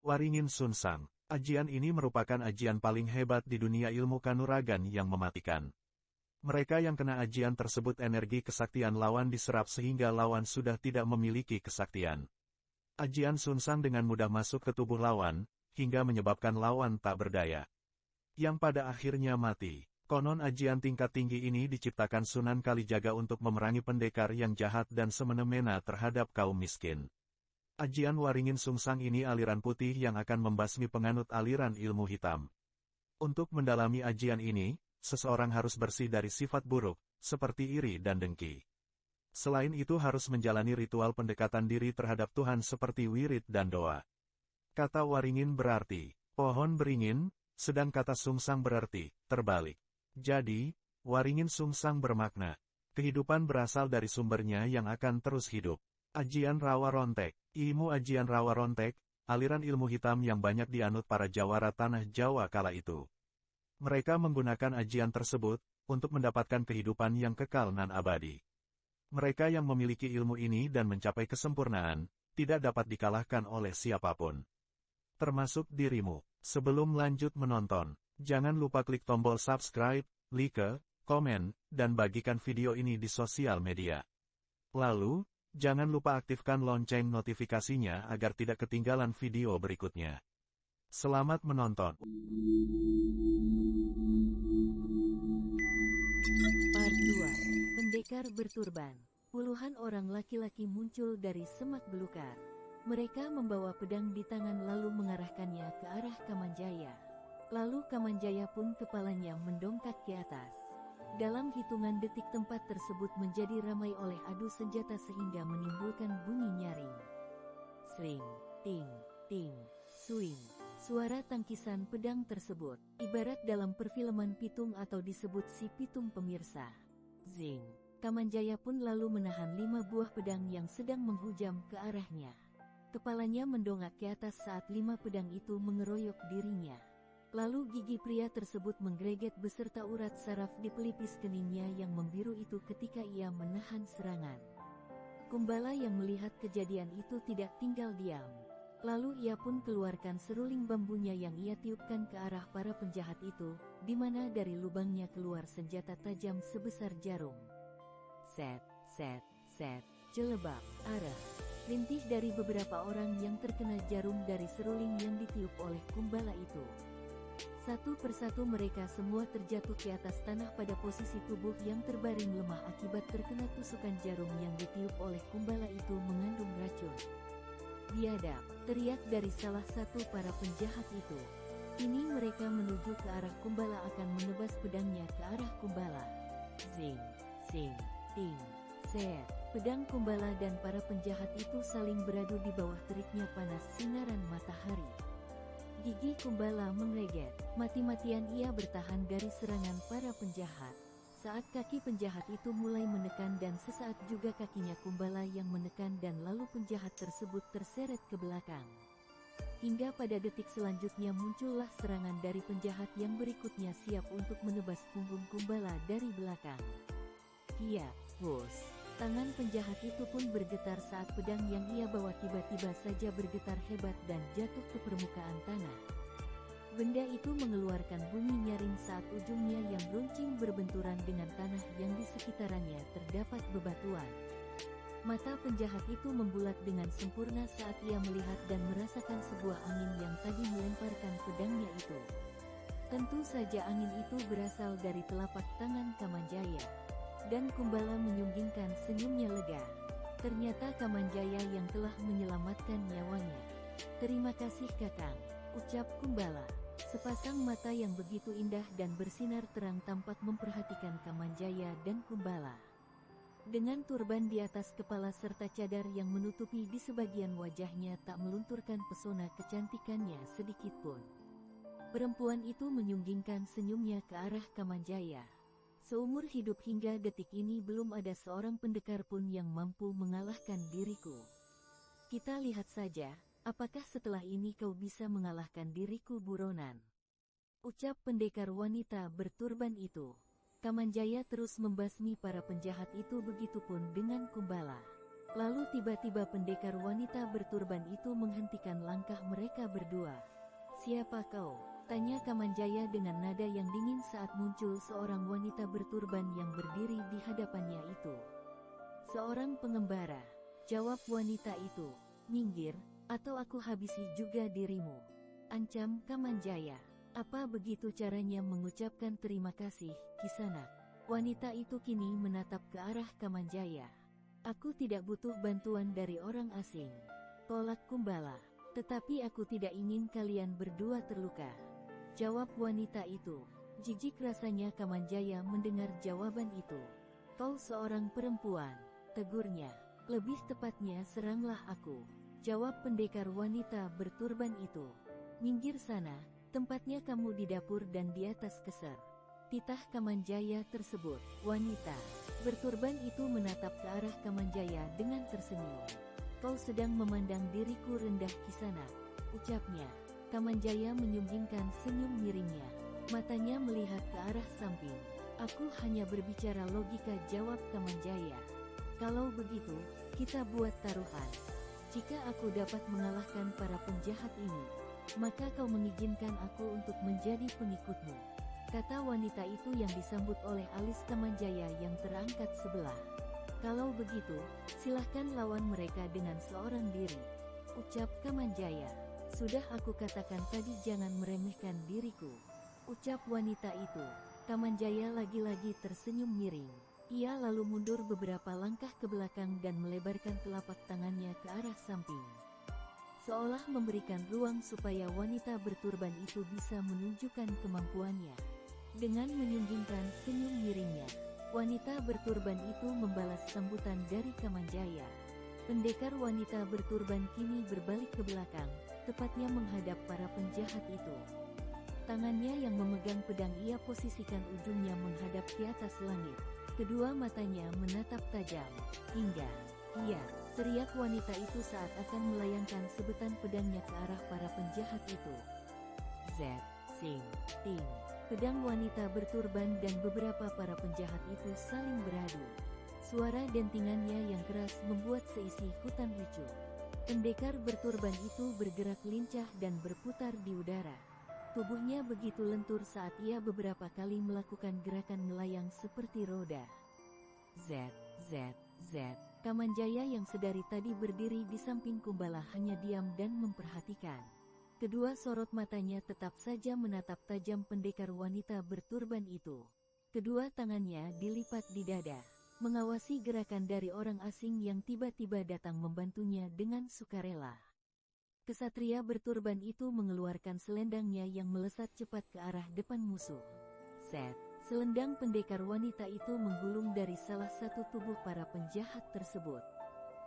Waringin Sunsang. Ajian ini merupakan ajian paling hebat di dunia ilmu kanuragan yang mematikan. Mereka yang kena ajian tersebut energi kesaktian lawan diserap sehingga lawan sudah tidak memiliki kesaktian. Ajian Sunsang dengan mudah masuk ke tubuh lawan, hingga menyebabkan lawan tak berdaya. Yang pada akhirnya mati. Konon ajian tingkat tinggi ini diciptakan Sunan Kalijaga untuk memerangi pendekar yang jahat dan semena-mena terhadap kaum miskin. Ajian Waringin Sunsang ini aliran putih yang akan membasmi penganut aliran ilmu hitam. Untuk mendalami ajian ini, seseorang harus bersih dari sifat buruk, seperti iri dan dengki. Selain itu harus menjalani ritual pendekatan diri terhadap Tuhan seperti wirid dan doa. Kata Waringin berarti, pohon beringin, sedang kata Sunsang berarti, terbalik. Jadi, Waringin Sunsang bermakna, kehidupan berasal dari sumbernya yang akan terus hidup. Ajian Rawa Rontek. Ilmu ajian Rawa Rontek, aliran ilmu hitam yang banyak dianut para jawara tanah Jawa kala itu. Mereka menggunakan ajian tersebut, untuk mendapatkan kehidupan yang kekal nan abadi. Mereka yang memiliki ilmu ini dan mencapai kesempurnaan, tidak dapat dikalahkan oleh siapapun. Termasuk dirimu. Sebelum lanjut menonton, jangan lupa klik tombol subscribe, like, komen, dan bagikan video ini di sosial media. Lalu, jangan lupa aktifkan lonceng notifikasinya agar tidak ketinggalan video berikutnya. Selamat menonton. Part 2. Pendekar berturban. Puluhan orang laki-laki muncul dari semak belukar. Mereka membawa pedang di tangan lalu mengarahkannya ke arah Kamanjaya. Lalu Kamanjaya pun kepalanya mendongak ke atas. Dalam hitungan detik tempat tersebut menjadi ramai oleh adu senjata sehingga menimbulkan bunyi nyaring. Sring, ting, ting, swing. Suara tangkisan pedang tersebut, ibarat dalam perfilman pitung atau disebut si pitung pemirsa. Zing. Kamanjaya pun lalu menahan 5 buah pedang yang sedang menghujam ke arahnya. Kepalanya mendongak ke atas saat 5 pedang itu mengeroyok dirinya. Lalu gigi pria tersebut menggreget beserta urat saraf di pelipis keningnya yang membiru itu ketika ia menahan serangan. Kumbala yang melihat kejadian itu tidak tinggal diam. Lalu ia pun keluarkan seruling bambunya yang ia tiupkan ke arah para penjahat itu, di mana dari lubangnya keluar senjata tajam sebesar jarum. Set, set, set, jelebak, arah. Rintih dari beberapa orang yang terkena jarum dari seruling yang ditiup oleh Kumbala itu. Satu persatu mereka semua terjatuh ke atas tanah pada posisi tubuh yang terbaring lemah akibat terkena tusukan jarum yang ditiup oleh Kumbala itu mengandung racun. Biadab, teriak dari salah satu para penjahat itu. Kini mereka menuju ke arah Kumbala akan menebas pedangnya ke arah Kumbala. Zing, sing, ting, set. Pedang Kumbala dan para penjahat itu saling beradu di bawah teriknya panas sinaran matahari. Gigi Kumbala mengleget, mati-matian ia bertahan dari serangan para penjahat. Saat kaki penjahat itu mulai menekan dan sesaat juga kakinya Kumbala yang menekan dan lalu penjahat tersebut terseret ke belakang. Hingga pada detik selanjutnya muncullah serangan dari penjahat yang berikutnya siap untuk menebas punggung Kumbala dari belakang. Hiya, bos. Tangan penjahat itu pun bergetar saat pedang yang ia bawa tiba-tiba saja bergetar hebat dan jatuh ke permukaan tanah. Benda itu mengeluarkan bunyi nyaring saat ujungnya yang runcing berbenturan dengan tanah yang di sekitarannya terdapat bebatuan. Mata penjahat itu membulat dengan sempurna saat ia melihat dan merasakan sebuah angin yang tadi melemparkan pedangnya itu. Tentu saja angin itu berasal dari telapak tangan Kamanjaya. Dan Kumbala menyunggingkan senyumnya lega. Ternyata Kamanjaya yang telah menyelamatkan nyawanya. Terima kasih Kakang, ucap Kumbala. Sepasang mata yang begitu indah dan bersinar terang tampak memperhatikan Kamanjaya dan Kumbala. Dengan turban di atas kepala serta cadar yang menutupi di sebagian wajahnya tak melunturkan pesona kecantikannya sedikitpun. Perempuan itu menyunggingkan senyumnya ke arah Kamanjaya. Seumur hidup hingga detik ini belum ada seorang pendekar pun yang mampu mengalahkan diriku. Kita lihat saja, apakah setelah ini kau bisa mengalahkan diriku buronan? Ucap pendekar wanita berturban itu. Kamanjaya terus membasmi para penjahat itu begitupun dengan Kumbala. Lalu tiba-tiba pendekar wanita berturban itu menghentikan langkah mereka berdua. "Siapa kau?" tanya Kamanjaya dengan nada yang dingin saat muncul seorang wanita berturban yang berdiri di hadapannya itu. "Seorang pengembara," jawab wanita itu. "Minggir, atau aku habisi juga dirimu," ancam Kamanjaya. "Apa begitu caranya mengucapkan terima kasih, Kisanak?" Wanita itu kini menatap ke arah Kamanjaya. "Aku tidak butuh bantuan dari orang asing," tolak Kumbala. "Tetapi aku tidak ingin kalian berdua terluka," jawab wanita itu. Jijik rasanya Kamanjaya mendengar jawaban itu. "Kau seorang perempuan," tegurnya. "Lebih tepatnya seranglah aku," jawab pendekar wanita berturban itu. "Minggir sana, tempatnya kamu di dapur dan di atas keser," titah Kamanjaya tersebut. Wanita berturban itu menatap ke arah Kamanjaya dengan tersenyum. "Kau sedang memandang diriku rendah Kisanak," ucapnya. Kamanjaya menyunggingkan senyum miringnya. Matanya melihat ke arah samping. "Aku hanya berbicara logika," jawab Kamanjaya. "Kalau begitu, kita buat taruhan. Jika aku dapat mengalahkan para penjahat ini, maka kau mengizinkan aku untuk menjadi pengikutmu," kata wanita itu yang disambut oleh alis Kamanjaya yang terangkat sebelah. "Kalau begitu, silahkan lawan mereka dengan seorang diri," ucap Kamanjaya. "Sudah aku katakan tadi jangan meremehkan diriku," ucap wanita itu. Kamanjaya lagi-lagi tersenyum miring. Ia lalu mundur beberapa langkah ke belakang dan melebarkan telapak tangannya ke arah samping, seolah memberikan ruang supaya wanita berturban itu bisa menunjukkan kemampuannya. Dengan menyunggingkan senyum miringnya, wanita berturban itu membalas sambutan dari Kamanjaya. Pendekar wanita berturban kini berbalik ke belakang, tepatnya menghadap para penjahat itu. Tangannya yang memegang pedang ia posisikan ujungnya menghadap ke atas langit. Kedua matanya menatap tajam. "Hingga!" "Iya!" teriak wanita itu saat akan melayangkan sebetan pedangnya ke arah para penjahat itu. Zet, sing, ting. Pedang wanita berturban dan beberapa para penjahat itu saling beradu. Suara dentingannya yang keras membuat seisi hutan ricuh. Pendekar berturban itu bergerak lincah dan berputar di udara. Tubuhnya begitu lentur saat ia beberapa kali melakukan gerakan melayang seperti roda. Zet, zet, zet. Kamanjaya yang sedari tadi berdiri di samping Kumbala hanya diam dan memperhatikan. Kedua sorot matanya tetap saja menatap tajam pendekar wanita berturban itu. Kedua tangannya dilipat di dada, mengawasi gerakan dari orang asing yang tiba-tiba datang membantunya dengan sukarela. Kesatria berturban itu mengeluarkan selendangnya yang melesat cepat ke arah depan musuh. Set, selendang pendekar wanita itu menggulung dari salah satu tubuh para penjahat tersebut.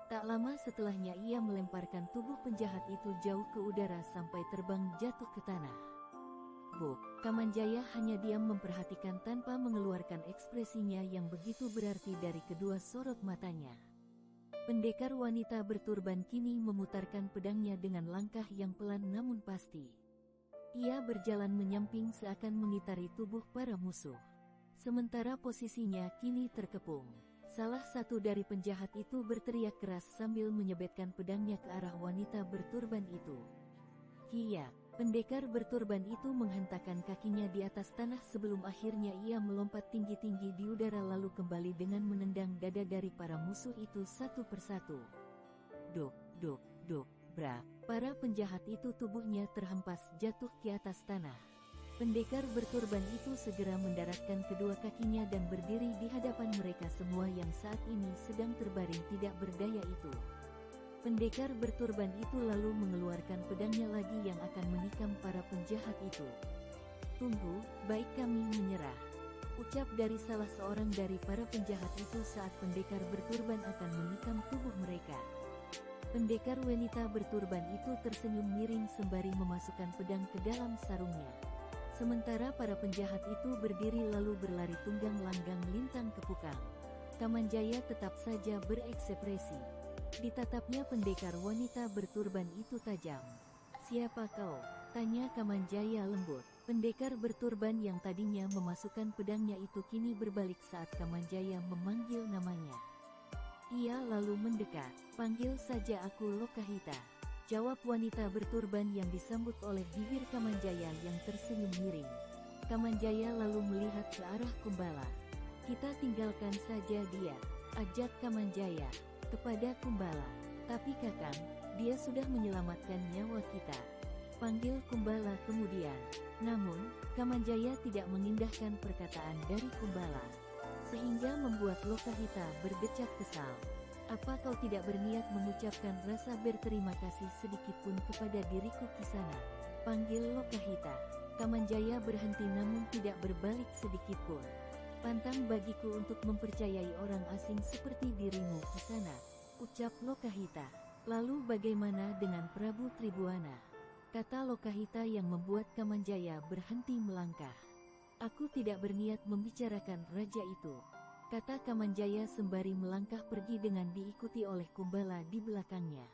Tak lama setelahnya ia melemparkan tubuh penjahat itu jauh ke udara sampai terbang jatuh ke tanah. Buk, Kamanjaya hanya diam memperhatikan tanpa mengeluarkan ekspresinya yang begitu berarti dari kedua sorot matanya. Pendekar wanita berturban kini memutarkan pedangnya dengan langkah yang pelan namun pasti. Ia berjalan menyamping seakan mengitari tubuh para musuh. Sementara posisinya kini terkepung. Salah satu dari penjahat itu berteriak keras sambil menyebetkan pedangnya ke arah wanita berturban itu. Hiya, pendekar berturban itu menghentakkan kakinya di atas tanah sebelum akhirnya ia melompat tinggi-tinggi di udara lalu kembali dengan menendang dada dari para musuh itu satu persatu. Duk, duk, duk, brak. Para penjahat itu tubuhnya terhempas jatuh ke atas tanah. Pendekar berturban itu segera mendaratkan kedua kakinya dan berdiri di hadapan mereka semua yang saat ini sedang terbaring tidak berdaya itu. Pendekar berturban itu lalu mengeluarkan pedangnya lagi yang akan menikam para penjahat itu. "Tunggu, baik kami menyerah," ucap dari salah seorang dari para penjahat itu saat pendekar berturban akan menikam tubuh mereka. Pendekar wanita berturban itu tersenyum miring sembari memasukkan pedang ke dalam sarungnya. Sementara para penjahat itu berdiri lalu berlari tunggang langgang lintang kepukang. Kamanjaya tetap saja berekspresi. Ditatapnya pendekar wanita berturban itu tajam. "Siapa kau?" tanya Kamanjaya lembut. Pendekar berturban yang tadinya memasukkan pedangnya itu kini berbalik saat Kamanjaya memanggil namanya. Ia lalu mendekat. "Panggil saja aku Lokahita," jawab wanita berturban yang disambut oleh bibir Kamanjaya yang tersenyum miring. Kamanjaya lalu melihat ke arah Kumbala. "Kita tinggalkan saja dia," ajak Kamanjaya kepada Kumbala. "Tapi Kakang, dia sudah menyelamatkan nyawa kita," panggil Kumbala kemudian. Namun, Kamanjaya tidak mengindahkan perkataan dari Kumbala, sehingga membuat Lokahita berdecak kesal. "Apa kau tidak berniat mengucapkan rasa berterima kasih sedikitpun kepada diriku Kisana?" panggil Lokahita. Kamanjaya berhenti namun tidak berbalik sedikitpun. "Pantang bagiku untuk mempercayai orang asing seperti dirimu Kisana," ucap Lokahita. "Lalu bagaimana dengan Prabu Tribuana?" kata Lokahita yang membuat Kamanjaya berhenti melangkah. "Aku tidak berniat membicarakan raja itu," kata Kamanjaya sembari melangkah pergi dengan diikuti oleh Kumbala di belakangnya.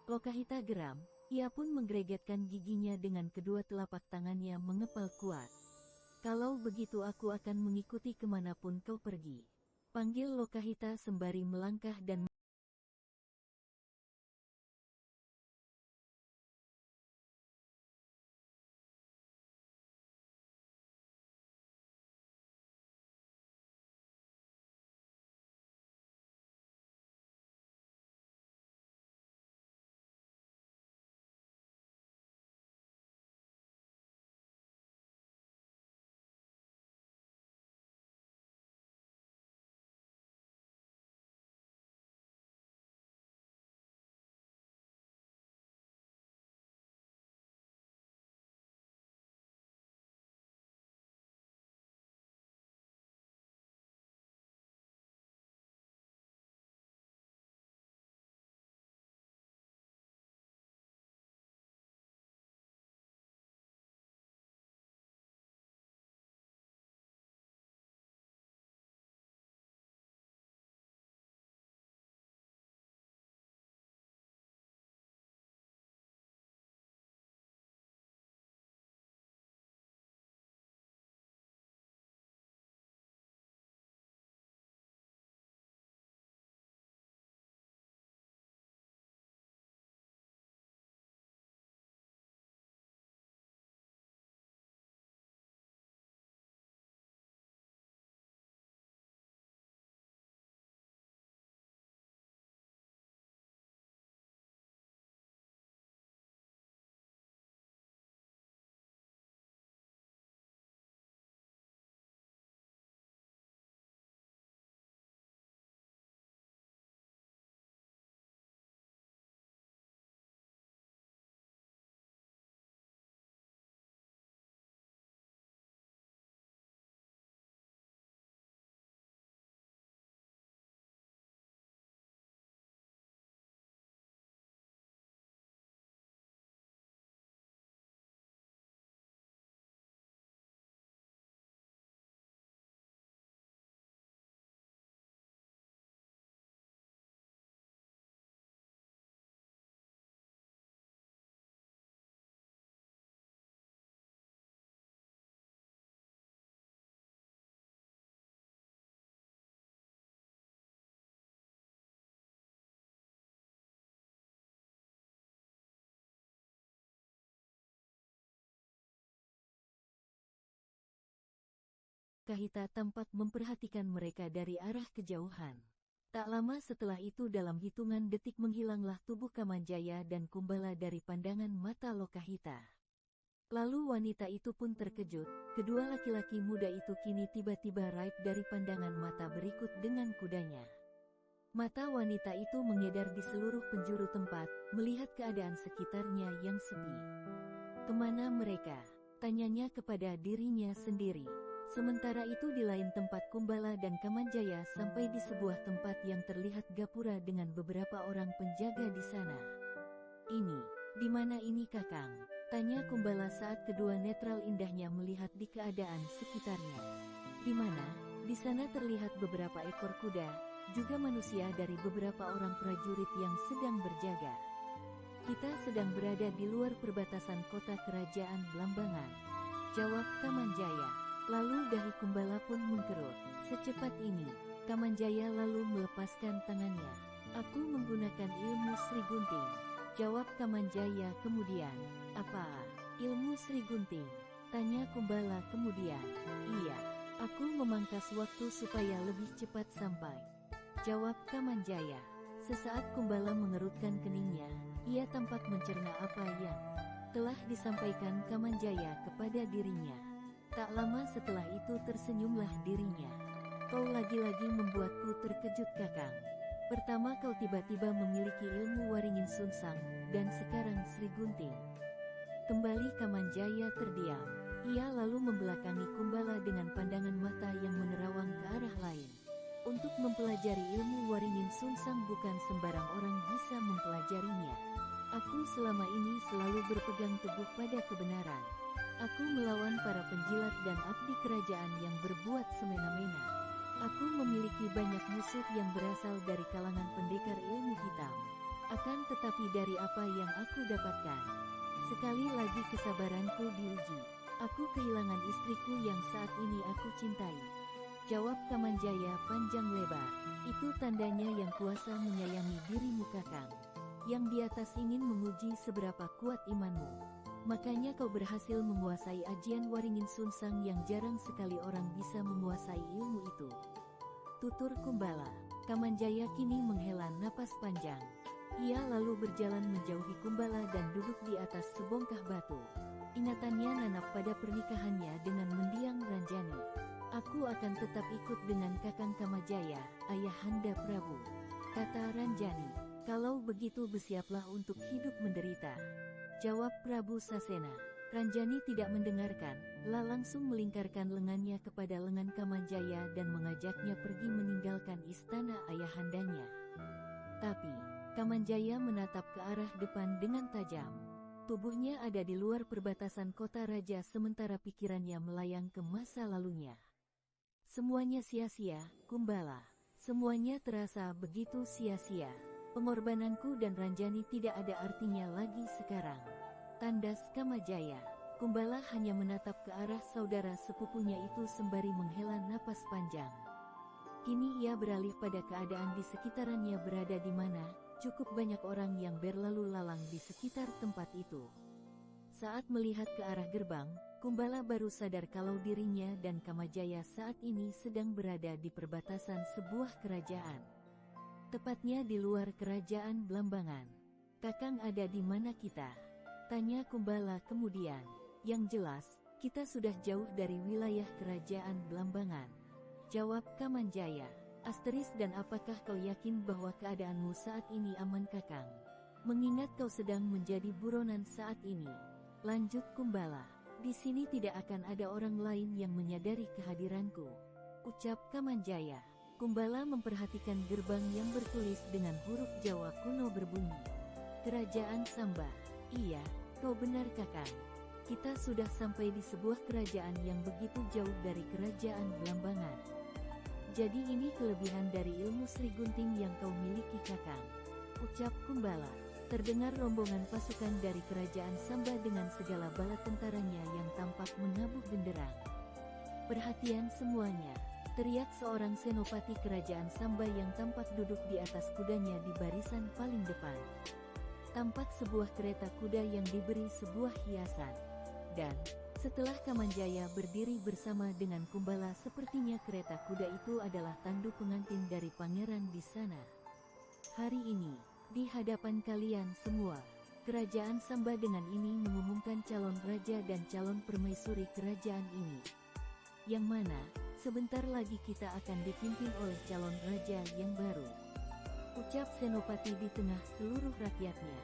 Lokahita geram, ia pun menggregetkan giginya dengan kedua telapak tangannya mengepal kuat. "Kalau begitu aku akan mengikuti kemanapun kau pergi," panggil Lokahita sembari melangkah dan Lokahita tampak memperhatikan mereka dari arah kejauhan. Tak lama setelah itu dalam hitungan detik menghilanglah tubuh Kamanjaya dan Kumbala dari pandangan mata Lokahita. Lalu wanita itu pun terkejut, kedua laki-laki muda itu kini tiba-tiba raib dari pandangan mata berikut dengan kudanya. Mata wanita itu mengedar di seluruh penjuru tempat, melihat keadaan sekitarnya yang sepi. "Kemana mereka?" tanyanya kepada dirinya sendiri. Sementara itu di lain tempat Kumbala dan Kamanjaya sampai di sebuah tempat yang terlihat gapura dengan beberapa orang penjaga di sana. "Ini, di mana ini Kakang?" tanya Kumbala saat kedua netral indahnya melihat di keadaan sekitarnya. "Di mana?" Di sana terlihat beberapa ekor kuda, juga manusia dari beberapa orang prajurit yang sedang berjaga. "Kita sedang berada di luar perbatasan kota kerajaan Blambangan," jawab Kamanjaya. Lalu dahi Kumbala pun mengkerut. "Secepat ini, Kamanjaya lalu melepaskan tangannya. Aku menggunakan ilmu Sri Gunting. Jawab Kamanjaya kemudian. Apa? Ilmu Sri Gunting? Tanya Kumbala kemudian. Iya, aku memangkas waktu supaya lebih cepat sampai. Jawab Kamanjaya. Sesaat Kumbala mengerutkan keningnya, ia tampak mencerna apa yang telah disampaikan Kamanjaya kepada dirinya. Tak lama setelah itu tersenyumlah dirinya. Kau lagi-lagi membuatku terkejut Kakang. Pertama kau tiba-tiba memiliki ilmu Waringin Sunsang, dan sekarang Sri Gunting. Kembali Kamanjaya terdiam. Ia lalu membelakangi Kumbala dengan pandangan mata yang menerawang ke arah lain. Untuk mempelajari ilmu Waringin Sunsang bukan sembarang orang bisa mempelajarinya. Aku selama ini selalu berpegang teguh pada kebenaran. Aku melawan para penjilat dan abdi kerajaan yang berbuat semena-mena. Aku memiliki banyak musuh yang berasal dari kalangan pendekar ilmu hitam. Akan tetapi dari apa yang aku dapatkan, sekali lagi kesabaranku diuji. Aku kehilangan istriku yang saat ini aku cintai. Jawab Kamanjaya panjang lebar. Itu tandanya yang kuasa menyayangi dirimu Kakang. Yang di atas ingin menguji seberapa kuat imanmu. Makanya kau berhasil menguasai ajian Waringin Sunsang yang jarang sekali orang bisa menguasai ilmu itu. Tutur Kumbala. Kamanjaya kini menghela napas panjang. Ia lalu berjalan menjauhi Kumbala dan duduk di atas sebongkah batu. Ingatannya nanap pada pernikahannya dengan mendiang Ranjani. Aku akan tetap ikut dengan Kakang Kamajaya, Ayahanda Prabu. Kata Ranjani. Kalau begitu bersiaplah untuk hidup menderita. Jawab Prabu Sasena. Ranjani tidak mendengarkan, langsung melingkarkan lengannya kepada lengan Kamanjaya dan mengajaknya pergi meninggalkan istana ayahandanya. Tapi, Kamanjaya menatap ke arah depan dengan tajam. Tubuhnya ada di luar perbatasan kota raja sementara pikirannya melayang ke masa lalunya. Semuanya sia-sia, Kumbala. Semuanya terasa begitu sia-sia. Pengorbananku dan Ranjani tidak ada artinya lagi sekarang. Tandas Kamajaya. Kumbala hanya menatap ke arah saudara sepupunya itu sembari menghela napas panjang. Kini ia beralih pada keadaan di sekitarannya berada di mana cukup banyak orang yang berlalu lalang di sekitar tempat itu. Saat melihat ke arah gerbang, Kumbala baru sadar kalau dirinya dan Kamajaya saat ini sedang berada di perbatasan sebuah kerajaan. Tepatnya di luar kerajaan Blambangan. Kakang ada di mana kita? Tanya Kumbala kemudian. Yang jelas, kita sudah jauh dari wilayah kerajaan Blambangan. Jawab Kamanjaya. Dan apakah kau yakin bahwa keadaanmu saat ini aman Kakang? Mengingat kau sedang menjadi buronan saat ini. Lanjut Kumbala. Di sini tidak akan ada orang lain yang menyadari kehadiranku. Ucap Kamanjaya. Kumbala memperhatikan gerbang yang bertulis dengan huruf Jawa kuno berbunyi. Kerajaan Samba. Iya, kau benar Kakang. Kita sudah sampai di sebuah kerajaan yang begitu jauh dari kerajaan Blambangan. Jadi ini kelebihan dari ilmu Sri Gunting yang kau miliki Kakang. Ucap Kumbala. Terdengar rombongan pasukan dari kerajaan Samba dengan segala bala tentaranya yang tampak menabuh genderang. Perhatian semuanya. Teriak seorang senopati kerajaan Samba yang tampak duduk di atas kudanya di barisan paling depan. Tampak sebuah kereta kuda yang diberi sebuah hiasan. Dan, setelah Kamanjaya berdiri bersama dengan Kumbala sepertinya kereta kuda itu adalah tandu pengantin dari pangeran di sana. Hari ini, di hadapan kalian semua, kerajaan Samba dengan ini mengumumkan calon raja dan calon permaisuri kerajaan ini. Yang mana, sebentar lagi kita akan dipimpin oleh calon raja yang baru. Ucap senopati di tengah seluruh rakyatnya.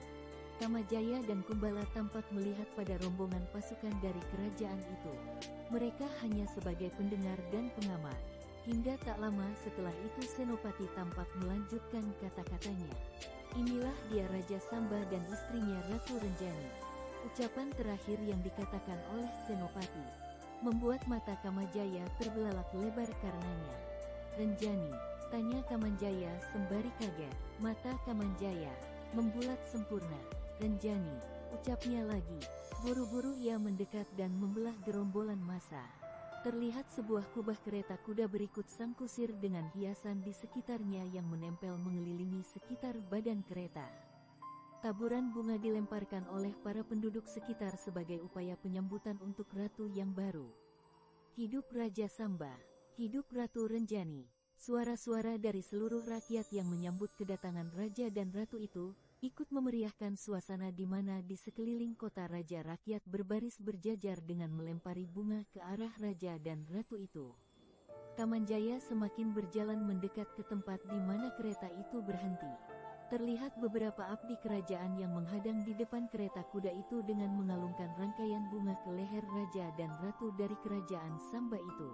Kamajaya dan Kumbala tampak melihat pada rombongan pasukan dari kerajaan itu. Mereka hanya sebagai pendengar dan pengamat. Hingga tak lama setelah itu senopati tampak melanjutkan kata-katanya. Inilah dia Raja Samba dan istrinya Ratu Renjani. Ucapan terakhir yang dikatakan oleh senopati membuat mata Kamajaya terbelalak lebar karenanya. Renjani, tanya Kamanjaya sembari kaget. Mata Kamanjaya membulat sempurna. Renjani, ucapnya lagi. Buru-buru ia mendekat dan membelah gerombolan massa. Terlihat sebuah kubah kereta kuda berikut sang kusir dengan hiasan di sekitarnya yang menempel mengelilingi sekitar badan kereta. Taburan bunga dilemparkan oleh para penduduk sekitar sebagai upaya penyambutan untuk ratu yang baru. Hidup Raja Samba, hidup Ratu Renjani. Suara-suara dari seluruh rakyat yang menyambut kedatangan raja dan ratu itu, ikut memeriahkan suasana di mana di sekeliling kota raja rakyat berbaris berjajar dengan melempari bunga ke arah raja dan ratu itu. Kamanjaya semakin berjalan mendekat ke tempat di mana kereta itu berhenti. Terlihat beberapa abdi kerajaan yang menghadang di depan kereta kuda itu dengan mengalungkan rangkaian bunga ke leher raja dan ratu dari kerajaan Samba itu.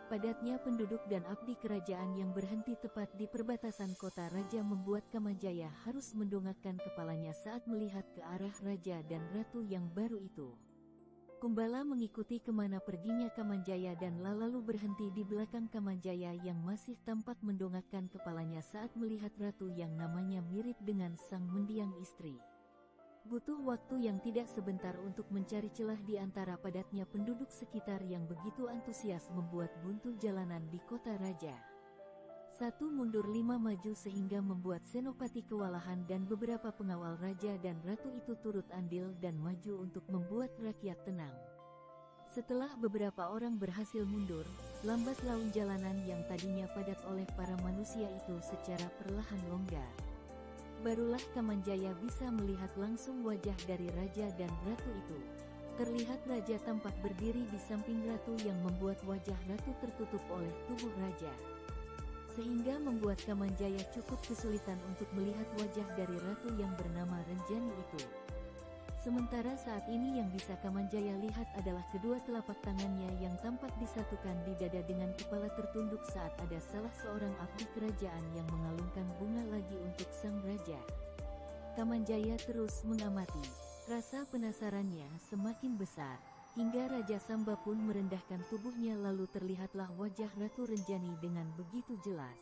Padatnya penduduk dan abdi kerajaan yang berhenti tepat di perbatasan kota raja membuat Kamanjaya harus mendongakkan kepalanya saat melihat ke arah raja dan ratu yang baru itu. Kumbala mengikuti kemana perginya Kamanjaya dan lalu berhenti di belakang Kamanjaya yang masih tampak mendongakkan kepalanya saat melihat ratu yang namanya mirip dengan sang mendiang istri. Butuh waktu yang tidak sebentar untuk mencari celah di antara padatnya penduduk sekitar yang begitu antusias membuat buntu jalanan di kota raja. 1 mundur 5 maju sehingga membuat Senopati kewalahan dan beberapa pengawal raja dan ratu itu turut andil dan maju untuk membuat rakyat tenang. Setelah beberapa orang berhasil mundur, lambat laun jalanan yang tadinya padat oleh para manusia itu secara perlahan longgar. Barulah Kamanjaya bisa melihat langsung wajah dari raja dan ratu itu. Terlihat raja tampak berdiri di samping ratu yang membuat wajah ratu tertutup oleh tubuh raja. Sehingga membuat Kamanjaya cukup kesulitan untuk melihat wajah dari ratu yang bernama Renjani itu. Sementara saat ini yang bisa Kamanjaya lihat adalah kedua telapak tangannya yang tampak disatukan di dada dengan kepala tertunduk saat ada salah seorang abdi kerajaan yang mengalungkan bunga lagi untuk sang raja. Kamanjaya terus mengamati. Rasa penasarannya semakin besar, hingga Raja Samba pun merendahkan tubuhnya lalu terlihatlah wajah Ratu Renjani dengan begitu jelas.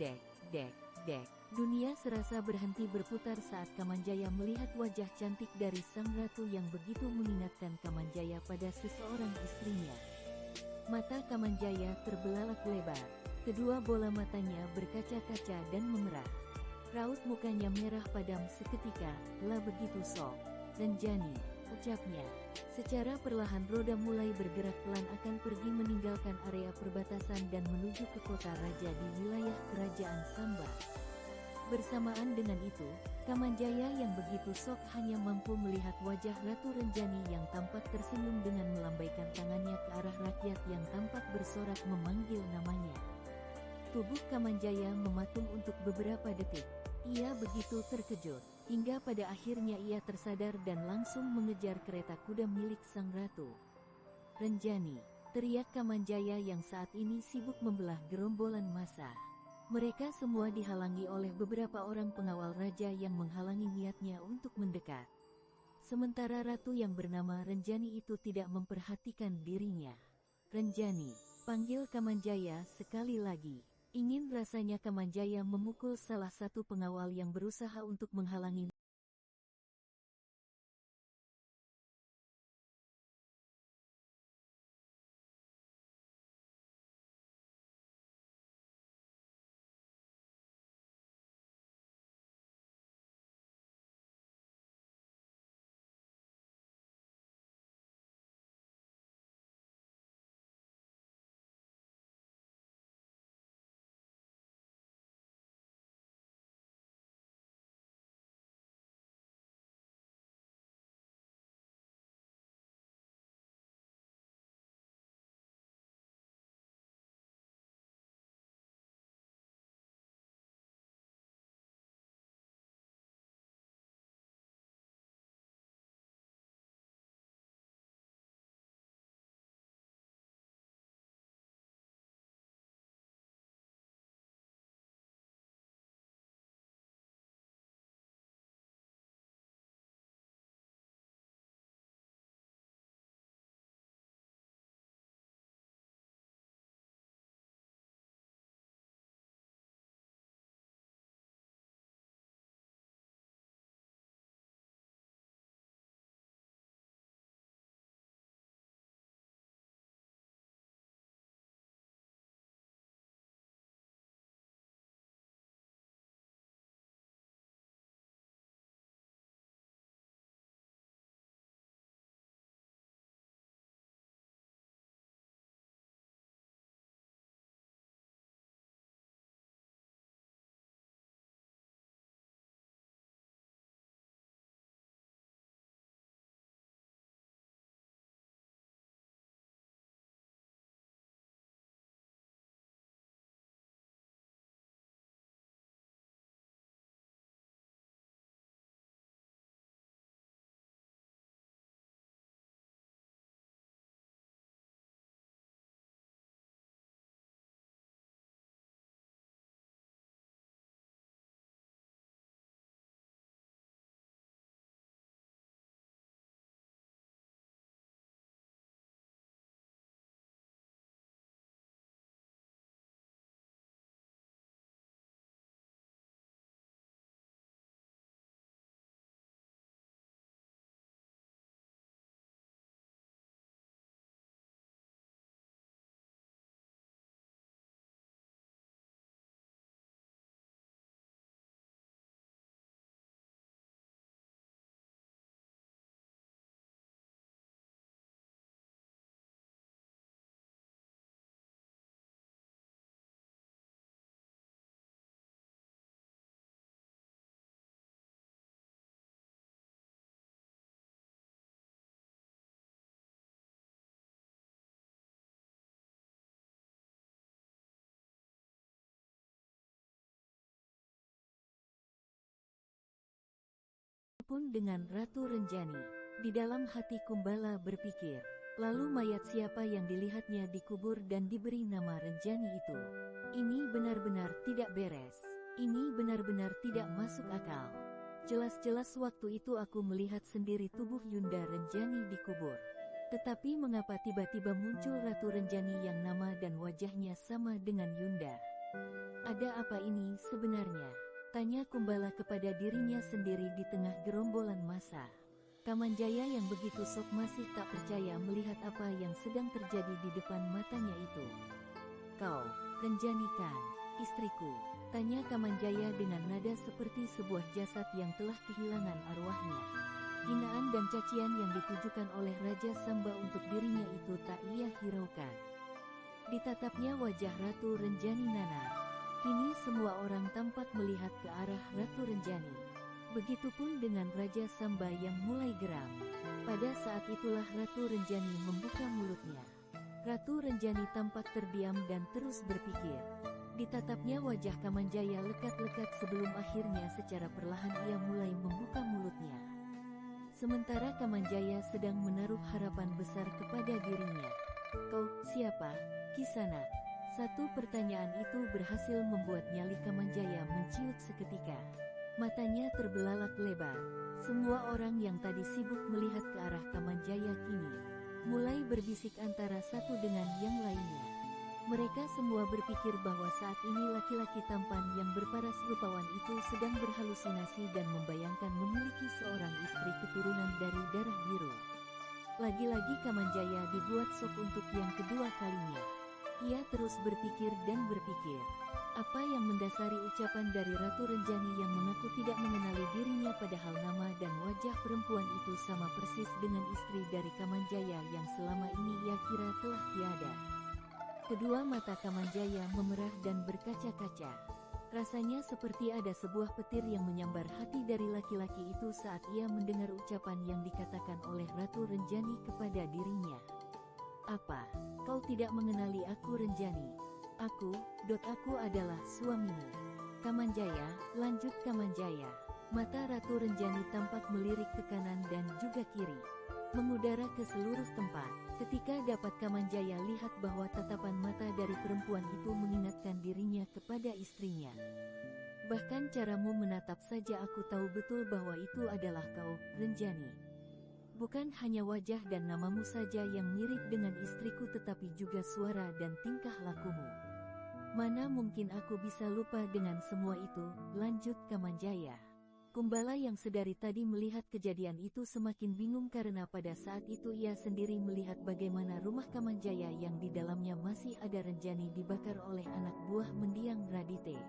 Dek, dek, dek. Dunia serasa berhenti berputar saat Kamanjaya melihat wajah cantik dari sang ratu yang begitu mengingatkan Kamanjaya pada seseorang istrinya. Mata Kamanjaya terbelalak lebar. Kedua bola matanya berkaca-kaca dan memerah. Raut mukanya merah padam seketika, lah begitu sok. Renjani, ucapnya. Secara perlahan roda mulai bergerak pelan akan pergi meninggalkan area perbatasan dan menuju ke kota raja di wilayah kerajaan Samba. Bersamaan dengan itu, Kamanjaya yang begitu sok hanya mampu melihat wajah Ratu Renjani yang tampak tersenyum dengan melambaikan tangannya ke arah rakyat yang tampak bersorak memanggil namanya. Tubuh Kamanjaya mematung untuk beberapa detik. Ia begitu terkejut, hingga pada akhirnya ia tersadar dan langsung mengejar kereta kuda milik sang ratu. Renjani, teriak Kamanjaya yang saat ini sibuk membelah gerombolan massa. Mereka semua dihalangi oleh beberapa orang pengawal raja yang menghalangi niatnya untuk mendekat. Sementara ratu yang bernama Renjani itu tidak memperhatikan dirinya. Renjani, panggil Kamanjaya sekali lagi. Ingin rasanya Kamanjaya memukul salah satu pengawal yang berusaha untuk menghalangi Begitupun dengan Ratu Renjani. Di dalam hati Kumbala berpikir, lalu mayat siapa yang dilihatnya dikubur dan diberi nama Renjani itu? Ini benar-benar tidak beres. Ini benar-benar tidak masuk akal. Jelas-jelas waktu itu aku melihat sendiri tubuh Yunda Renjani dikubur. Tetapi mengapa tiba-tiba muncul Ratu Renjani yang nama dan wajahnya sama dengan Yunda? Ada apa ini sebenarnya? Tanya Kumbala kepada dirinya sendiri di tengah gerombolan massa. Kamanjaya yang begitu sok masih tak percaya melihat apa yang sedang terjadi di depan matanya itu. Kau, Renjani kan, istriku? Tanya Kamanjaya dengan nada seperti sebuah jasad yang telah kehilangan arwahnya. Hinaan dan cacian yang ditujukan oleh Raja Samba untuk dirinya itu tak ia hiraukan. Ditatapnya wajah Ratu Renjani nanar. Kini semua orang tampak melihat ke arah Ratu Renjani. Begitupun dengan Raja Samba yang mulai geram. Pada saat itulah Ratu Renjani membuka mulutnya. Ratu Renjani tampak terdiam dan terus berpikir. Ditatapnya wajah Kamanjaya lekat-lekat sebelum akhirnya secara perlahan ia mulai membuka mulutnya. Sementara Kamanjaya sedang menaruh harapan besar kepada dirinya. Kau, siapa, Kisanak? Satu pertanyaan itu berhasil membuat nyali Kamanjaya menciut seketika. Matanya terbelalak lebar. Semua orang yang tadi sibuk melihat ke arah Kamanjaya kini mulai berbisik antara satu dengan yang lainnya. Mereka semua berpikir bahwa saat ini laki-laki tampan yang berparas rupawan itu sedang berhalusinasi dan membayangkan memiliki seorang istri keturunan dari darah biru. Lagi-lagi Kamanjaya dibuat sok untuk yang kedua kalinya. Ia terus berpikir dan berpikir. Apa yang mendasari ucapan dari Ratu Renjani yang mengaku tidak mengenali dirinya padahal nama dan wajah perempuan itu sama persis dengan istri dari Kamanjaya yang selama ini ia kira telah tiada. Kedua mata Kamanjaya memerah dan berkaca-kaca. Rasanya seperti ada sebuah petir yang menyambar hati dari laki-laki itu saat ia mendengar ucapan yang dikatakan oleh Ratu Renjani kepada dirinya. Apa? Kau tidak mengenali aku Renjani? Aku adalah suamimu. Kamanjaya, lanjut Kamanjaya. Mata Ratu Renjani tampak melirik ke kanan dan juga kiri. Mengudara ke seluruh tempat. Ketika dapat Kamanjaya lihat bahwa tatapan mata dari perempuan itu mengingatkan dirinya kepada istrinya. Bahkan caramu menatap saja aku tahu betul bahwa itu adalah kau, Renjani. Bukan hanya wajah dan namamu saja yang mirip dengan istriku tetapi juga suara dan tingkah lakumu. Mana mungkin aku bisa lupa dengan semua itu, lanjut Kamanjaya. Kumbala yang sedari tadi melihat kejadian itu semakin bingung karena pada saat itu ia sendiri melihat bagaimana rumah Kamanjaya yang di dalamnya masih ada Renjani dibakar oleh anak buah mendiang Radite.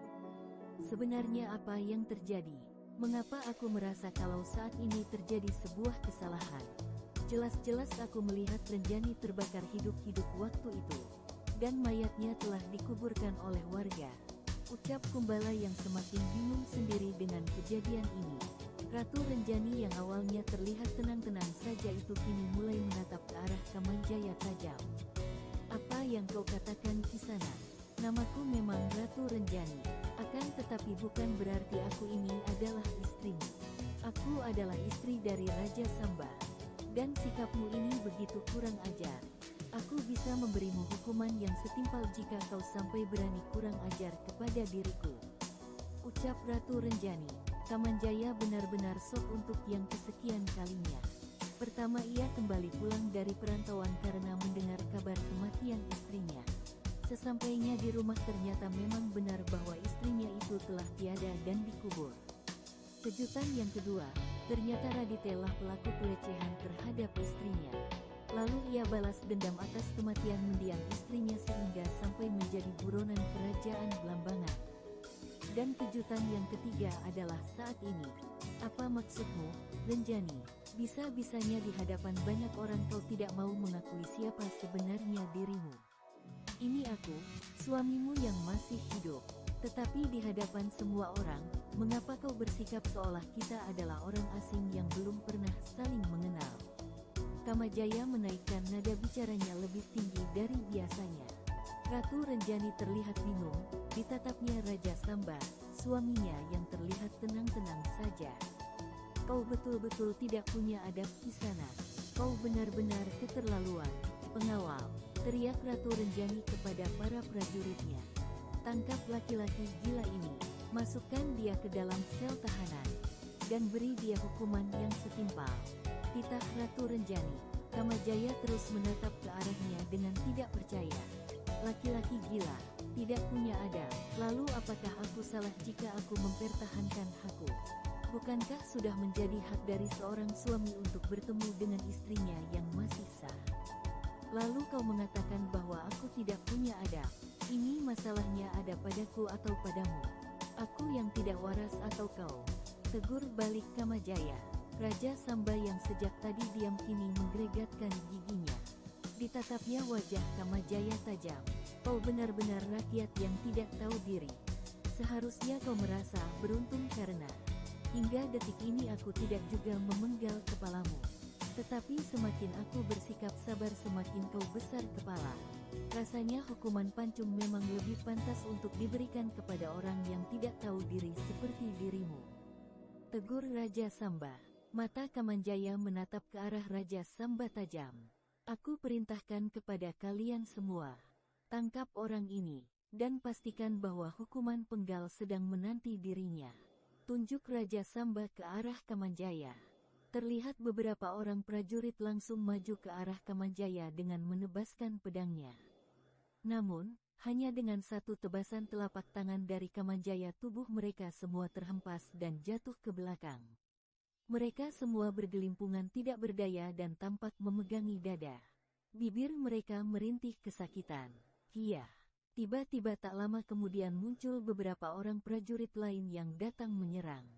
Sebenarnya apa yang terjadi? Mengapa aku merasa kalau saat ini terjadi sebuah kesalahan? Jelas-jelas aku melihat Renjani terbakar hidup-hidup waktu itu. Dan mayatnya telah dikuburkan oleh warga. Ucap Kumbala yang semakin bingung sendiri dengan kejadian ini. Ratu Renjani yang awalnya terlihat tenang-tenang saja itu kini mulai menatap ke arah Kamanjaya tajam. Apa yang kau katakan Kisana? Namaku memang Ratu Renjani. Akan tetapi bukan berarti aku ini adalah istrimu. Aku adalah istri dari Raja Samba. Dan sikapmu ini begitu kurang ajar. Aku bisa memberimu hukuman yang setimpal jika kau sampai berani kurang ajar kepada diriku. Ucap Ratu Renjani. Kamanjaya benar-benar sok untuk yang kesekian kalinya. Pertama ia kembali pulang dari perantauan karena mendengar kabar kematian istrinya. Sesampainya di rumah ternyata memang benar bahwa istrinya itu telah tiada dan dikubur. Kejutan yang kedua, ternyata Radite lah pelaku pelecehan terhadap istrinya. Lalu ia balas dendam atas kematian mendiang istrinya sehingga sampai menjadi buronan kerajaan Blambangan. Dan kejutan yang ketiga adalah saat ini. Apa maksudmu, Renjani? Bisa-bisanya di hadapan banyak orang kau tidak mau mengakui siapa sebenarnya dirimu. Ini aku, suamimu yang masih hidup. Tetapi di hadapan semua orang, mengapa kau bersikap seolah kita adalah orang asing yang belum pernah saling mengenal? Kamajaya menaikkan nada bicaranya lebih tinggi dari biasanya. Ratu Renjani terlihat bingung, ditatapnya Raja Samba, suaminya yang terlihat tenang-tenang saja. Kau betul-betul tidak punya adab di sana. Kau benar-benar keterlaluan. Pengawal, teriak Ratu Renjani kepada para prajuritnya. Tangkap laki-laki gila ini, masukkan dia ke dalam sel tahanan, dan beri dia hukuman yang setimpal. Titah Ratu Renjani. Kamajaya terus menatap ke arahnya dengan tidak percaya. Laki-laki gila, tidak punya adab. Lalu apakah aku salah jika aku mempertahankan hakku? Bukankah sudah menjadi hak dari seorang suami untuk bertemu dengan istrinya yang masih sah? Lalu kau mengatakan bahwa aku tidak punya adab. Ini masalahnya ada padaku atau padamu? Aku yang tidak waras atau kau? Tegur balik Kamajaya. Raja Samba yang sejak tadi diam kini menggelegatkan giginya. Ditatapnya wajah Kamajaya tajam. Kau benar-benar rakyat yang tidak tahu diri. Seharusnya kau merasa beruntung karena hingga detik ini aku tidak juga memenggal kepalamu. Tetapi semakin aku bersikap sabar semakin kau besar kepala. Rasanya hukuman pancung memang lebih pantas untuk diberikan kepada orang yang tidak tahu diri seperti dirimu. Tegur Raja Samba. Mata Kamanjaya menatap ke arah Raja Samba tajam. Aku perintahkan kepada kalian semua. Tangkap orang ini, dan pastikan bahwa hukuman penggal sedang menanti dirinya. Tunjuk Raja Samba ke arah Kamanjaya. Terlihat beberapa orang prajurit langsung maju ke arah Kamanjaya dengan menebaskan pedangnya. Namun, hanya dengan satu tebasan telapak tangan dari Kamanjaya tubuh mereka semua terhempas dan jatuh ke belakang. Mereka semua bergelimpungan tidak berdaya dan tampak memegangi dada. Bibir mereka merintih kesakitan. Iya. Tiba-tiba tak lama kemudian muncul beberapa orang prajurit lain yang datang menyerang.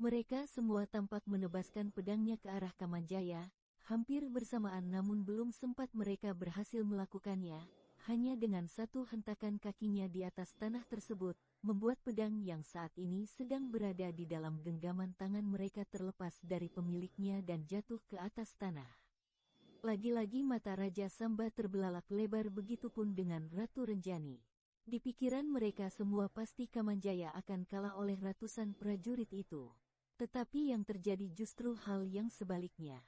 Mereka semua tampak menebaskan pedangnya ke arah Kamanjaya, hampir bersamaan namun belum sempat mereka berhasil melakukannya, hanya dengan satu hentakan kakinya di atas tanah tersebut, membuat pedang yang saat ini sedang berada di dalam genggaman tangan mereka terlepas dari pemiliknya dan jatuh ke atas tanah. Lagi-lagi mata Raja Samba terbelalak lebar begitupun dengan Ratu Renjani. Di pikiran mereka semua pasti Kamanjaya akan kalah oleh ratusan prajurit itu. Tetapi yang terjadi justru hal yang sebaliknya.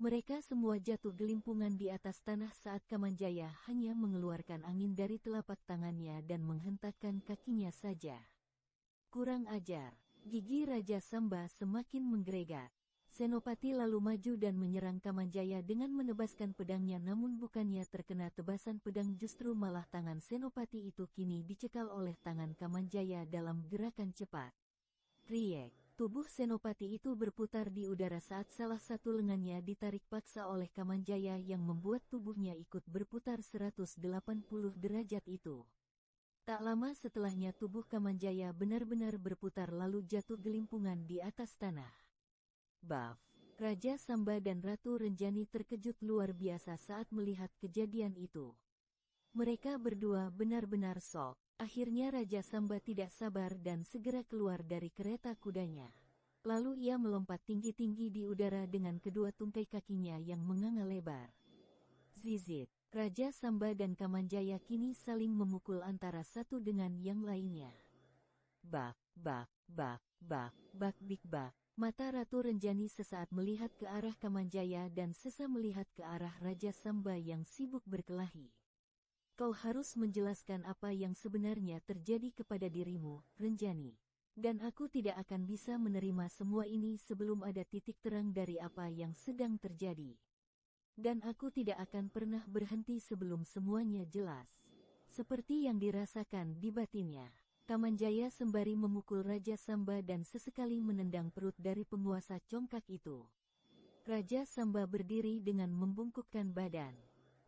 Mereka semua jatuh gelimpungan di atas tanah saat Kamanjaya hanya mengeluarkan angin dari telapak tangannya dan menghentakkan kakinya saja. Kurang ajar. Gigi Raja Samba semakin menggelegar. Senopati lalu maju dan menyerang Kamanjaya dengan menebaskan pedangnya namun bukannya terkena tebasan pedang justru malah tangan Senopati itu kini dicekal oleh tangan Kamanjaya dalam gerakan cepat. Riek. Tubuh Senopati itu berputar di udara saat salah satu lengannya ditarik paksa oleh Kamanjaya yang membuat tubuhnya ikut berputar 180 derajat itu. Tak lama setelahnya tubuh Kamanjaya benar-benar berputar lalu jatuh gelimpungan di atas tanah. Baf. Raja Samba dan Ratu Renjani terkejut luar biasa saat melihat kejadian itu. Mereka berdua benar-benar shock. Akhirnya Raja Samba tidak sabar dan segera keluar dari kereta kudanya. Lalu ia melompat tinggi-tinggi di udara dengan kedua tungkai kakinya yang menganga lebar. Zizit. Raja Samba dan Kamanjaya kini saling memukul antara satu dengan yang lainnya. Bak, bak, bak, bak, bak, bik, bak. Mata Ratu Renjani sesaat melihat ke arah Kamanjaya dan sesaat melihat ke arah Raja Samba yang sibuk berkelahi. Kau harus menjelaskan apa yang sebenarnya terjadi kepada dirimu, Renjani. Dan aku tidak akan bisa menerima semua ini sebelum ada titik terang dari apa yang sedang terjadi. Dan aku tidak akan pernah berhenti sebelum semuanya jelas. Seperti yang dirasakan di batinnya. Kamanjaya sembari memukul Raja Samba dan sesekali menendang perut dari penguasa congkak itu. Raja Samba berdiri dengan membungkukkan badan.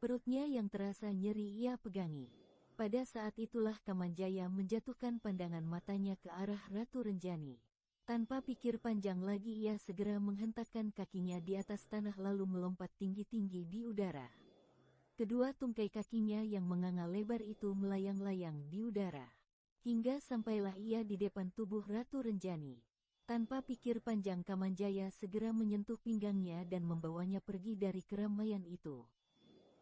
Perutnya yang terasa nyeri ia pegangi. Pada saat itulah Kamanjaya menjatuhkan pandangan matanya ke arah Ratu Renjani. Tanpa pikir panjang lagi ia segera menghentakkan kakinya di atas tanah lalu melompat tinggi-tinggi di udara. Kedua tungkai kakinya yang menganga lebar itu melayang-layang di udara. Hingga sampailah ia di depan tubuh Ratu Renjani. Tanpa pikir panjang Kamanjaya segera menyentuh pinggangnya dan membawanya pergi dari keramaian itu.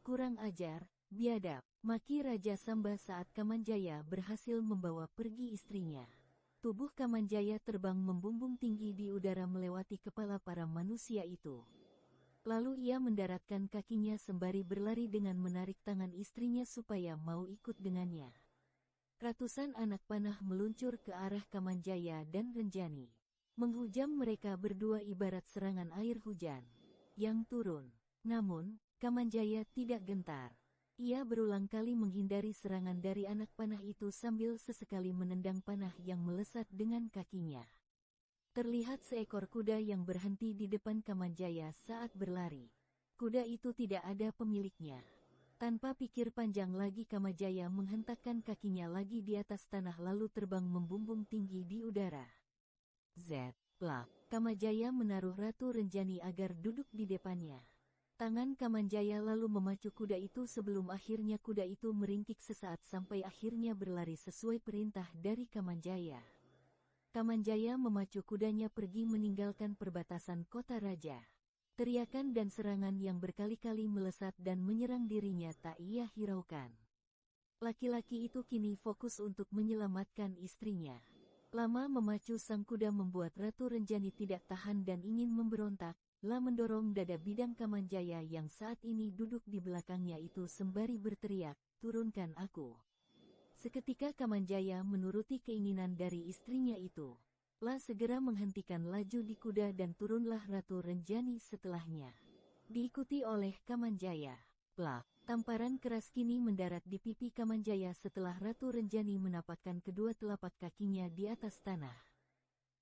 Kurang ajar, biadab, maki Raja Samba saat Kamanjaya berhasil membawa pergi istrinya. Tubuh Kamanjaya terbang membumbung tinggi di udara melewati kepala para manusia itu. Lalu ia mendaratkan kakinya sembari berlari dengan menarik tangan istrinya supaya mau ikut dengannya. Ratusan anak panah meluncur ke arah Kamanjaya dan Renjani. Menghujam mereka berdua ibarat serangan air hujan yang turun. Namun, Kamanjaya tidak gentar. Ia berulang kali menghindari serangan dari anak panah itu sambil sesekali menendang panah yang melesat dengan kakinya. Terlihat seekor kuda yang berhenti di depan Kamanjaya saat berlari. Kuda itu tidak ada pemiliknya. Tanpa pikir panjang lagi Kamanjaya menghentakkan kakinya lagi di atas tanah lalu terbang membumbung tinggi di udara. Plak. Kamanjaya menaruh Ratu Renjani agar duduk di depannya. Tangan Kamanjaya lalu memacu kuda itu sebelum akhirnya kuda itu meringkik sesaat sampai akhirnya berlari sesuai perintah dari Kamanjaya. Kamanjaya memacu kudanya pergi meninggalkan perbatasan kota raja. Teriakan dan serangan yang berkali-kali melesat dan menyerang dirinya tak ia hiraukan. Laki-laki itu kini fokus untuk menyelamatkan istrinya. Lama memacu sang kuda membuat Ratu Renjani tidak tahan dan ingin memberontak, mendorong dada bidang Kamanjaya yang saat ini duduk di belakangnya itu sembari berteriak, "Turunkan aku." Seketika Kamanjaya menuruti keinginan dari istrinya itu. Segera menghentikan laju di kuda dan turunlah Ratu Renjani setelahnya. Diikuti oleh Kamanjaya. Plak. Tamparan keras kini mendarat di pipi Kamanjaya setelah Ratu Renjani menapakkan kedua telapak kakinya di atas tanah.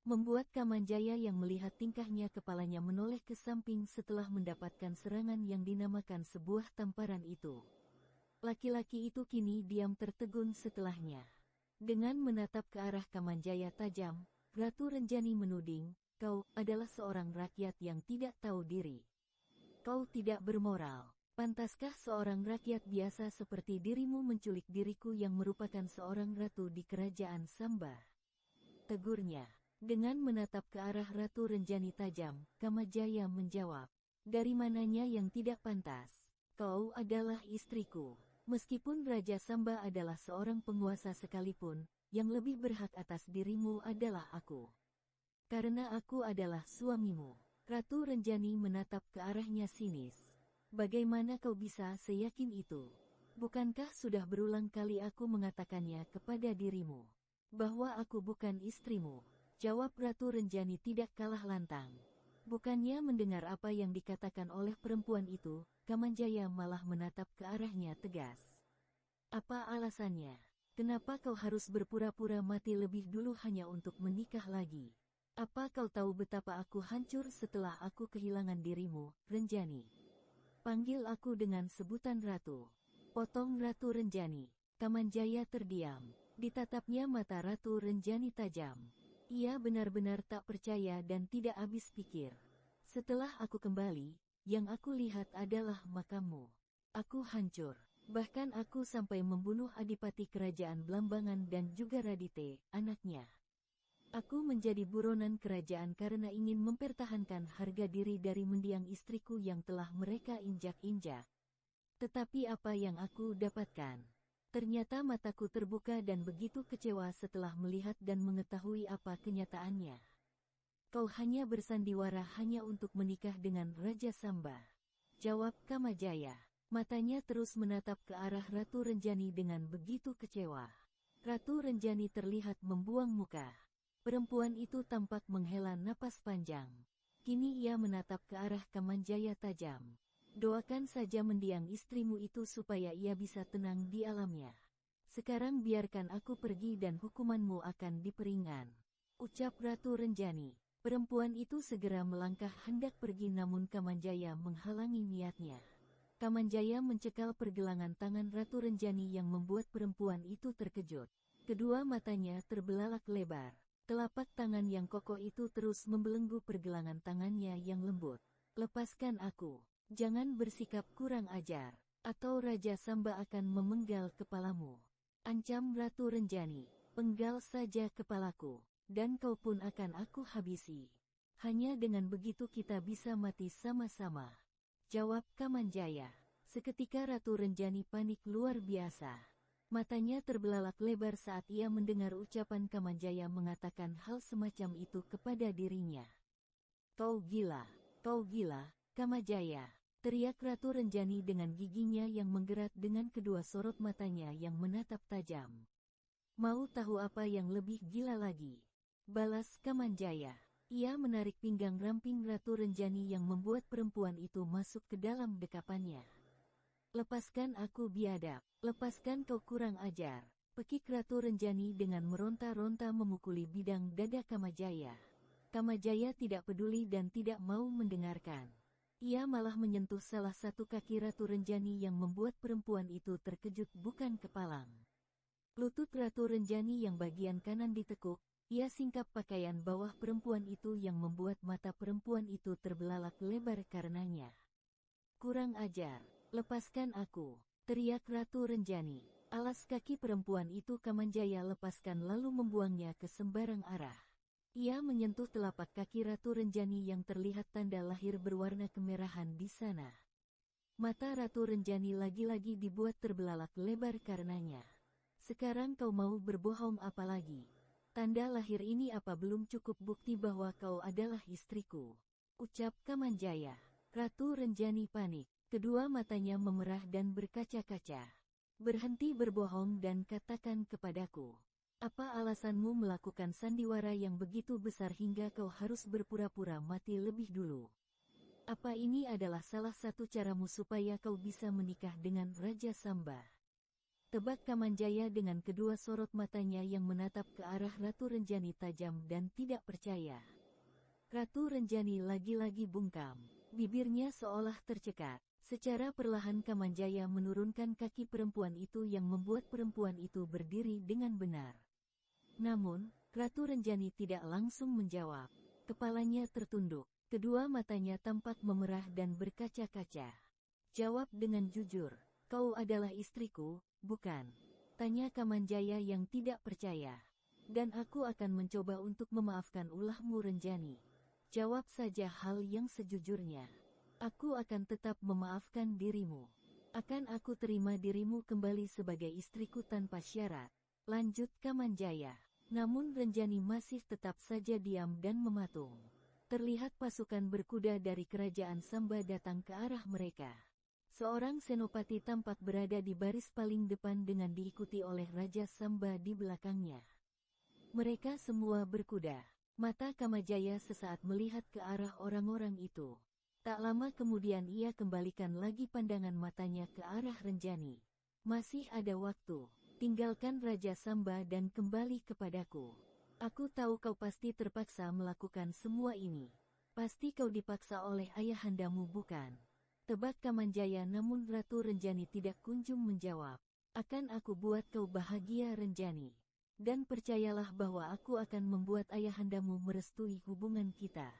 Membuat Kamanjaya yang melihat tingkahnya kepalanya menoleh ke samping setelah mendapatkan serangan yang dinamakan sebuah tamparan itu. Laki-laki itu kini diam tertegun setelahnya. Dengan menatap ke arah Kamanjaya tajam, Ratu Renjani menuding, "Kau adalah seorang rakyat yang tidak tahu diri. Kau tidak bermoral. Pantaskah seorang rakyat biasa seperti dirimu menculik diriku yang merupakan seorang ratu di kerajaan Samba?" Tegurnya. Dengan menatap ke arah Ratu Renjani tajam, Kamanjaya menjawab, "Dari mananya yang tidak pantas? Kau adalah istriku. Meskipun Raja Samba adalah seorang penguasa sekalipun, yang lebih berhak atas dirimu adalah aku. Karena aku adalah suamimu." Ratu Renjani menatap ke arahnya sinis. "Bagaimana kau bisa seyakin itu? Bukankah sudah berulang kali aku mengatakannya kepada dirimu, bahwa aku bukan istrimu?" Jawab Ratu Renjani tidak kalah lantang. Bukannya mendengar apa yang dikatakan oleh perempuan itu, Kamanjaya malah menatap ke arahnya tegas. "Apa alasannya? Kenapa kau harus berpura-pura mati lebih dulu hanya untuk menikah lagi? Apa kau tahu betapa aku hancur setelah aku kehilangan dirimu, Renjani? Panggil aku dengan sebutan Ratu." Potong Ratu Renjani. Kamanjaya terdiam. Ditatapnya mata Ratu Renjani tajam. Ia benar-benar tak percaya dan tidak habis pikir. "Setelah aku kembali, yang aku lihat adalah makammu. Aku hancur. Bahkan aku sampai membunuh adipati kerajaan Blambangan dan juga Radite, anaknya. Aku menjadi buronan kerajaan karena ingin mempertahankan harga diri dari mendiang istriku yang telah mereka injak-injak. Tetapi apa yang aku dapatkan? Ternyata mataku terbuka dan begitu kecewa setelah melihat dan mengetahui apa kenyataannya. Kau hanya bersandiwara hanya untuk menikah dengan Raja Samba." Jawab Kamanjaya. Matanya terus menatap ke arah Ratu Renjani dengan begitu kecewa. Ratu Renjani terlihat membuang muka. Perempuan itu tampak menghela napas panjang. Kini ia menatap ke arah Kamanjaya tajam. "Doakan saja mendiang istrimu itu supaya ia bisa tenang di alamnya. Sekarang biarkan aku pergi dan hukumanmu akan diperingan," ucap Ratu Renjani. Perempuan itu segera melangkah hendak pergi namun Kamanjaya menghalangi niatnya. Kamanjaya mencekal pergelangan tangan Ratu Renjani yang membuat perempuan itu terkejut. Kedua matanya terbelalak lebar. Telapak tangan yang kokoh itu terus membelenggu pergelangan tangannya yang lembut. "Lepaskan aku. Jangan bersikap kurang ajar, atau Raja Samba akan memenggal kepalamu," ancam Ratu Renjani. "Penggal saja kepalaku, dan kau pun akan aku habisi. Hanya dengan begitu kita bisa mati sama-sama," jawab Kamanjaya. Seketika Ratu Renjani panik luar biasa. Matanya terbelalak lebar saat ia mendengar ucapan Kamanjaya mengatakan hal semacam itu kepada dirinya. Kau gila, Kamajaya, teriak Ratu Renjani dengan giginya yang menggerak dengan kedua sorot matanya yang menatap tajam. Mau tahu apa yang lebih gila lagi? Balas Kamanjaya. Ia menarik pinggang ramping Ratu Renjani yang membuat perempuan itu masuk ke dalam dekapannya. Lepaskan aku biadab, lepaskan kau kurang ajar, pekik Ratu Renjani dengan meronta-ronta memukuli bidang dada Kamajaya. Kamajaya tidak peduli dan tidak mau mendengarkan. Ia malah menyentuh salah satu kaki Ratu Renjani yang membuat perempuan itu terkejut bukan kepalang. Lutut Ratu Renjani yang bagian kanan ditekuk, ia singkap pakaian bawah perempuan itu yang membuat mata perempuan itu terbelalak lebar karenanya. Kurang ajar, lepaskan aku, teriak Ratu Renjani. Alas kaki perempuan itu Kamanjaya lepaskan lalu membuangnya ke sembarang arah. Ia menyentuh telapak kaki Ratu Renjani yang terlihat tanda lahir berwarna kemerahan di sana. Mata Ratu Renjani lagi-lagi dibuat terbelalak lebar karenanya. Sekarang kau mau berbohong apa lagi? Tanda lahir ini apa belum cukup bukti bahwa kau adalah istriku? Ucap Kamanjaya. Ratu Renjani panik. Kedua matanya memerah dan berkaca-kaca. Berhenti berbohong dan katakan kepadaku. Apa alasanmu melakukan sandiwara yang begitu besar hingga kau harus berpura-pura mati lebih dulu? Apa ini adalah salah satu caramu supaya kau bisa menikah dengan Raja Samba? Tebak Kamanjaya dengan kedua sorot matanya yang menatap ke arah Ratu Renjani tajam dan tidak percaya. Ratu Renjani lagi-lagi bungkam. Bibirnya seolah tercekat. Secara perlahan Kamanjaya menurunkan kaki perempuan itu yang membuat perempuan itu berdiri dengan benar. Namun, Ratu Renjani tidak langsung menjawab. Kepalanya tertunduk, kedua matanya tampak memerah dan berkaca-kaca. Jawab dengan jujur, kau adalah istriku, bukan? Tanya Kamanjaya yang tidak percaya. Dan aku akan mencoba untuk memaafkan ulahmu Renjani. Jawab saja hal yang sejujurnya. Aku akan tetap memaafkan dirimu. Akan aku terima dirimu kembali sebagai istriku tanpa syarat. Lanjut Kamanjaya. Namun Renjani masih tetap saja diam dan mematung. Terlihat pasukan berkuda dari kerajaan Samba datang ke arah mereka. Seorang senopati tampak berada di baris paling depan dengan diikuti oleh Raja Samba di belakangnya. Mereka semua berkuda. Mata Kamajaya sesaat melihat ke arah orang-orang itu. Tak lama kemudian ia kembalikan lagi pandangan matanya ke arah Renjani. Masih ada waktu. Tinggalkan Raja Samba dan kembali kepadaku. Aku tahu kau pasti terpaksa melakukan semua ini. Pasti kau dipaksa oleh ayahandamu bukan? Tebak Kamanjaya namun Ratu Renjani tidak kunjung menjawab. Akan aku buat kau bahagia Renjani. Dan percayalah bahwa aku akan membuat ayahandamu merestui hubungan kita.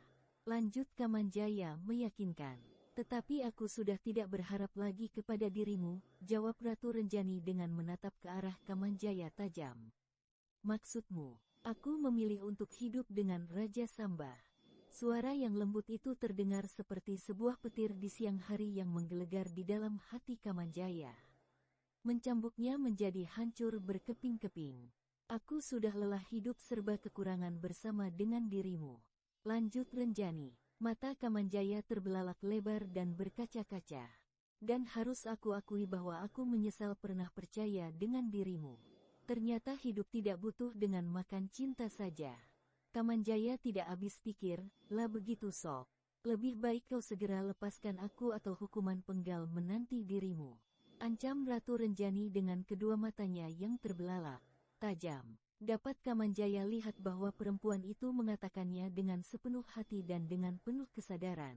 Lanjut Kamanjaya meyakinkan. Tetapi aku sudah tidak berharap lagi kepada dirimu, jawab Ratu Renjani dengan menatap ke arah Kamanjaya tajam. Maksudmu, aku memilih untuk hidup dengan Raja Samba. Suara yang lembut itu terdengar seperti sebuah petir di siang hari yang menggelegar di dalam hati Kamanjaya. Mencambuknya menjadi hancur berkeping-keping. Aku sudah lelah hidup serba kekurangan bersama dengan dirimu. Lanjut Renjani, mata Kamanjaya terbelalak lebar dan berkaca-kaca. Dan harus aku akui bahwa aku menyesal pernah percaya dengan dirimu. Ternyata hidup tidak butuh dengan makan cinta saja. Kamanjaya tidak habis pikir, lah begitu sok. Lebih baik kau segera lepaskan aku atau hukuman penggal menanti dirimu. Ancam Ratu Renjani dengan kedua matanya yang terbelalak tajam. Dapat Kamanjaya lihat bahwa perempuan itu mengatakannya dengan sepenuh hati dan dengan penuh kesadaran.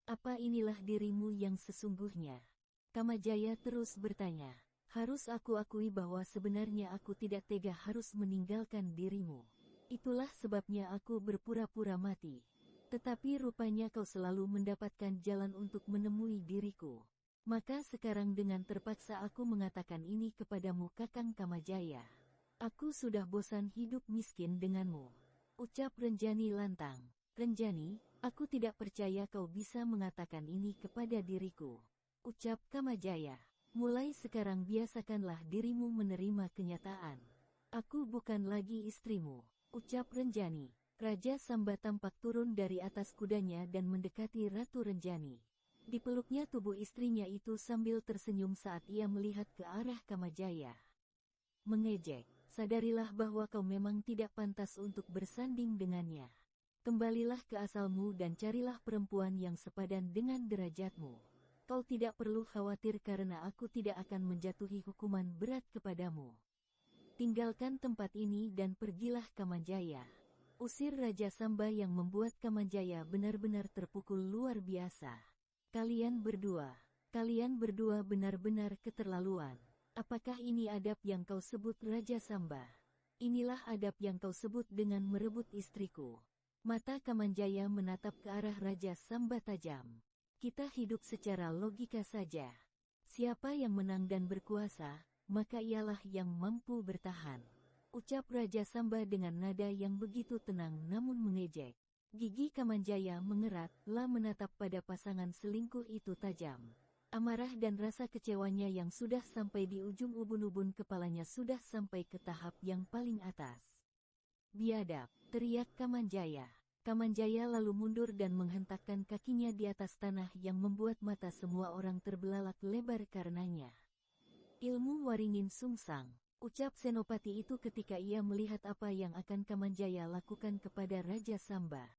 Apa inilah dirimu yang sesungguhnya? Kamanjaya terus bertanya. Harus aku akui bahwa sebenarnya aku tidak tega harus meninggalkan dirimu. Itulah sebabnya aku berpura-pura mati. Tetapi rupanya kau selalu mendapatkan jalan untuk menemui diriku. Maka sekarang dengan terpaksa aku mengatakan ini kepadamu Kakang Kamajaya. Aku sudah bosan hidup miskin denganmu. Ucap Renjani lantang. Renjani, aku tidak percaya kau bisa mengatakan ini kepada diriku. Ucap Kamajaya. Mulai sekarang biasakanlah dirimu menerima kenyataan. Aku bukan lagi istrimu, ucap Renjani. Raja Samba tampak turun dari atas kudanya dan mendekati Ratu Renjani. Dipeluknya tubuh istrinya itu sambil tersenyum saat ia melihat ke arah Kamajaya. Mengejek, sadarilah bahwa kau memang tidak pantas untuk bersanding dengannya. Kembalilah ke asalmu dan carilah perempuan yang sepadan dengan derajatmu. Kau tidak perlu khawatir karena aku tidak akan menjatuhi hukuman berat kepadamu. Tinggalkan tempat ini dan pergilah Kamajaya. Usir Raja Samba yang membuat Kamajaya benar-benar terpukul luar biasa. Kalian berdua benar-benar keterlaluan. Apakah ini adab yang kau sebut Raja Samba? Inilah adab yang kau sebut dengan merebut istriku. Mata Kamajaya menatap ke arah Raja Samba tajam. Kita hidup secara logika saja. Siapa yang menang dan berkuasa, maka ialah yang mampu bertahan. Ucap Raja Samba dengan nada yang begitu tenang namun mengejek. Gigi Kamajaya mengerat, menatap pada pasangan selingkuh itu tajam. Amarah dan rasa kecewanya yang sudah sampai di ujung ubun-ubun kepalanya sudah sampai ke tahap yang paling atas. Biadab, teriak Kamajaya. Kamajaya lalu mundur dan menghentakkan kakinya di atas tanah yang membuat mata semua orang terbelalak lebar karenanya. Ilmu Waringin Sungsang, ucap Senopati itu ketika ia melihat apa yang akan Kamajaya lakukan kepada Raja Samba.